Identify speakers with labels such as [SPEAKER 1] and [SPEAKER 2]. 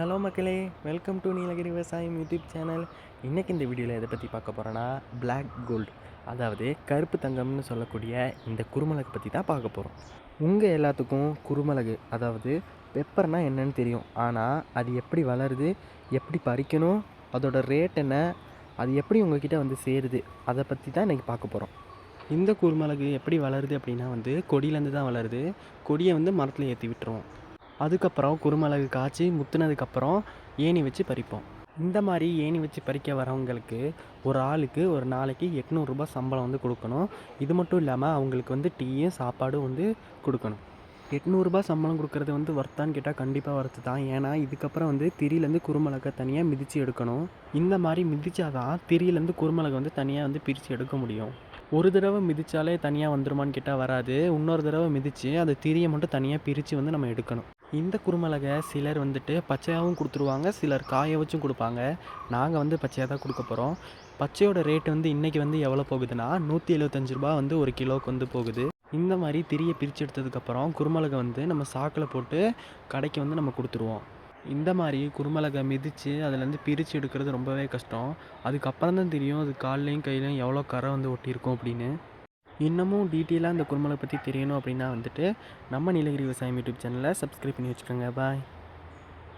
[SPEAKER 1] Hello மக்களே, welcome to Nilgiri விவசாயம் YouTube channel. இன்றைக்கி இந்த வீடியோவில் எதை பற்றி பார்க்க போகிறோன்னா, பிளாக் கோல்டு, அதாவது கருப்பு தங்கம்னு சொல்லக்கூடிய இந்த குருமிளகு பற்றி தான் பார்க்க போகிறோம். உங்கள் எல்லாத்துக்கும் குருமிளகு, அதாவது பெப்பர்னால் என்னன்னு தெரியும். ஆனால் அது எப்படி வளருது, எப்படி பறிக்கணும், அதோட ரேட் என்ன, அது எப்படி உங்ககிட்ட வந்து சேருது, அதை பற்றி தான் இன்றைக்கி பார்க்க போகிறோம். இந்த குருமிளகு எப்படி வளருது அப்படின்னா கொடியிலேருந்து தான் வளருது. கொடியை மரத்தில் ஏற்றி விட்டுருவோம். அதுக்கப்புறம் குருமிளகு காய்ச்சி முத்துனதுக்கப்புறம் ஏணி வச்சு பறிப்போம். இந்த மாதிரி ஏணி வச்சு பறிக்க வரவங்களுக்கு ஒரு ஆளுக்கு ஒரு நாளைக்கு 800 சம்பளம் கொடுக்கணும். இது மட்டும் இல்லாமல் அவங்களுக்கு டீயும் சாப்பாடும் கொடுக்கணும். 800 சம்பளம் கொடுக்குறது ஒர்த்தான்னு கேட்டால் கண்டிப்பாக ஒர்த்து தான். ஏன்னா இதுக்கப்புறம் திரியிலேருந்து குருமிளகை தனியாக மிதித்து எடுக்கணும். இந்த மாதிரி மிதித்தாதான் திரியிலேருந்து குருமிளகை தனியாக பிரித்து எடுக்க முடியும். ஒரு தடவை மிதித்தாலே தனியாக வந்துடுமான்னு கேட்டால் வராது. இன்னொரு தடவை மிதித்து அந்த திரியை மட்டும் தனியாக பிரித்து நம்ம எடுக்கணும். இந்த குருமிளகை சிலர் பச்சையாகவும் கொடுத்துருவாங்க, சிலர் காய வச்சும் கொடுப்பாங்க. நாங்கள் பச்சையாக தான் கொடுக்க போகிறோம். பச்சையோட ரேட்டு இன்றைக்கி எவ்வளோ போகுதுன்னா 175 ரூபா ஒரு கிலோவுக்கு போகுது. இந்த மாதிரி திரியை பிரித்து எடுத்ததுக்கப்புறம் குருமிளகை நம்ம சாக்கில் போட்டு கடைக்கு நம்ம கொடுத்துருவோம். இந்த மாதிரி குருமிளகை மிதித்து அதிலேருந்து பிரித்து எடுக்கிறது ரொம்பவே கஷ்டம். அதுக்கப்புறம் தான் தெரியும் அது கால்லையும் கையிலையும் எவ்வளோ கரை ஒட்டியிருக்கும் அப்படின்னு. இன்னமும் டீட்டெயிலாக இந்த குருமிளகை பற்றி தெரியணும் அப்படின்னா நம்ம நீலகிரி விவசாயம் யூடியூப் சேனலை சப்ஸ்கிரைப் பண்ணி வச்சுக்கோங்க. பாய்.